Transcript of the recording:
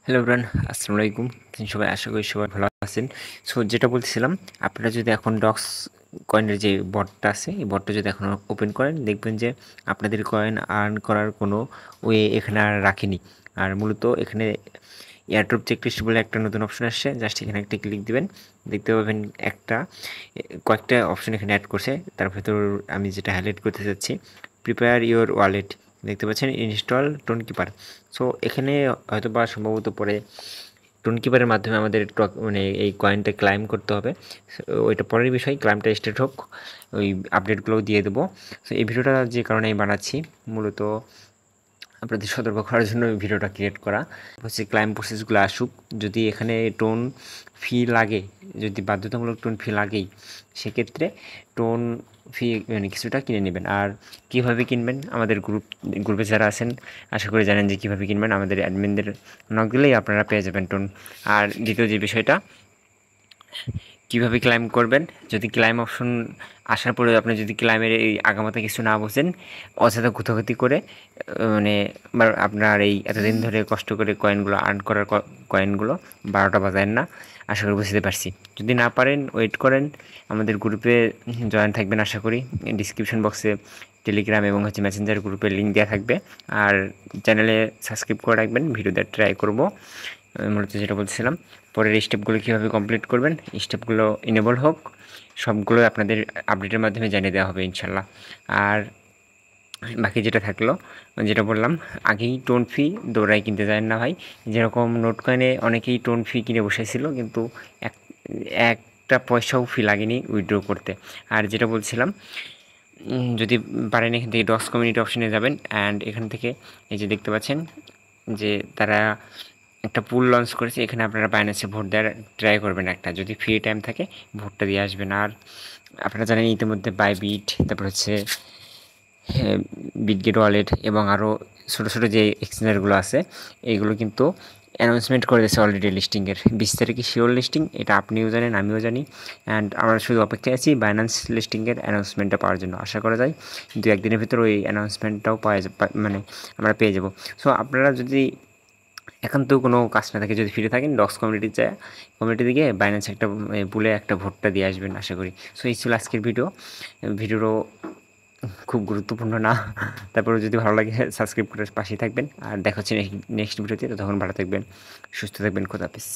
Hello everyone, আসসালামু আলাইকুম। সবাই আশা করি সবাই ভালো আছেন। সো যেটা বলছিলাম, আপনারা যদি এখন ডক্স কয়েনের যে বটটা আছে, এই বটটা যদি এখন ওপেন করেন, দেখবেন যে আপনাদের কয়েন আর্ন করার কোনো ওয়ে এখানে আর রাখেনি। আর মূলত এখানে এয়ারড্রপ চেকলিস্ট বলে একটা নতুন অপশন আসছে। জাস্ট এখানে একটা ক্লিক দিবেন, দেখতে পাবেন কয়েকটা অপশন এখানে অ্যাড করছে। তার ভেতর আমি যেটা হাইলাইট করতে চাচ্ছি, প্রিপেয়ার ইওর ওয়ালেট, দেখতে পাচ্ছেন ইনস্টল টোন কিপার। সো এখানে হয়তো বা সম্ভবত পরে টোন কিপারের মাধ্যমে আমাদের মানে এই কয়েনটা ক্লাইম করতে হবে। ওইটা পরের বিষয়, ক্লাইমটা স্টার্ট হোক, ওই আপডেটগুলোও দিয়ে দেবো। সো এই ভিডিওটা যে কারণে আমি বানাচ্ছি, মূলত আপনাদের সতর্ক করার জন্য ভিডিওটা ক্রিয়েট করা হচ্ছে। ক্লাইম প্রসেসগুলো আসুক, যদি এখানে টোন ফি লাগে, যদি বাধ্যতামূলক টোন ফি লাগেই, সেক্ষেত্রে টোন ফি মানে কিছুটা কিনে নেবেন। আর কীভাবে কিনবেন, আমাদের গ্রুপে যারা আছেন আশা করি জানেন যে কীভাবে কিনবেন। আমাদের অ্যাডমিনদের নক দিলেই আপনারা পেয়ে যাবেন টোন। আর দ্বিতীয় যে বিষয়টা, কীভাবে ক্লাইম করবেন, যদি ক্লাইম অপশন আসার পরে আপনি যদি ক্লাইমের এই আগামাথা কিছু না বোঝেন, অযথা গুতাগুতি করে মানে আপনার এই এতদিন ধরে কষ্ট করে কয়েনগুলো আর্ন করার কয়েনগুলো 12টা বাজায়েন না। আশা করি বুঝতে পারছি। যদি না পারেন, ওয়েট করেন, আমাদের গ্রুপে জয়েন থাকবেন। আশা করি ডিসক্রিপশন বক্সে টেলিগ্রাম এবং মেসেঞ্জার গ্রুপের লিঙ্ক দেওয়া থাকবে। আর চ্যানেলে সাবস্ক্রাইব করে রাখবেন, ভিডিওটা ট্রাই করব। মূলত যেটা বলছিলাম, পরের স্টেপগুলো কীভাবে কমপ্লিট করবেন, স্টেপগুলো ইনেবল হোক, সবগুলো আপনাদের আপডেটের মাধ্যমে জানিয়ে দেওয়া হবে ইনশাল্লাহ। আর বাকি যেটা থাকলো, যেটা বললাম, আগেই টোন ফি দৌড়াই কিনতে যায় না ভাই। যেরকম নোট কয়েনে অনেকেই টোন ফি কিনে বসেছিল, কিন্তু একটা পয়সাও ফি লাগেনি উইথড্র করতে। আর যেটা বলছিলাম, যদি পারেন এখান থেকে ডক্স কমিউনিটি অপশনে যাবেন, অ্যান্ড এখান থেকে এই যে দেখতে পাচ্ছেন যে তারা একটা পুল লঞ্চ করেছে। এখানে আপনারা বাইন্যান্সে ভোট দেওয়ার ট্রাই করবেন, একটা যদি ফ্রি টাইম থাকে ভোটটা দিয়ে আসবেন। আর আপনারা জানেন ইতিমধ্যে বাইবিট, তারপর হচ্ছে বিটগেট ওয়ালেট এবং আরও ছোটো ছোটো যে এক্সচেঞ্জারগুলো আছে, এইগুলো কিন্তু অ্যানাউন্সমেন্ট করে দিয়েছে অলরেডি লিস্টিংয়ের 20 তারিখে শিওর লিস্টিং। এটা আপনিও জানেন, আমিও জানি। অ্যান্ড আমরা শুধু অপেক্ষায় আছি বাইন্যান্স লিস্টিংয়ের অ্যানাউন্সমেন্টটা পাওয়ার জন্য। আশা করা যায় 2-1 দিনের ভিতর ওই অ্যানাউন্সমেন্টটাও মানে আমরা পেয়ে যাব। সো আপনারা যদি একান্ত কোনো কাজ না থাকে, যদি ফিরে থাকেন, ডক্স কমিউনিটি দিকে বাইন্যান্সে একটা পুলে একটা ভোটটা দিয়ে আসবেন আশা করি। সো এই ছিল আজকের ভিডিওরও খুব গুরুত্বপূর্ণ না, তারপরেও যদি ভালো লাগে সাবস্ক্রাইব করে পাশেই থাকবেন। আর দেখা হচ্ছে নেক্সট ভিডিওতে। তখন ভালো থাকবেন, সুস্থ থাকবেন, খোদা হাফেজ।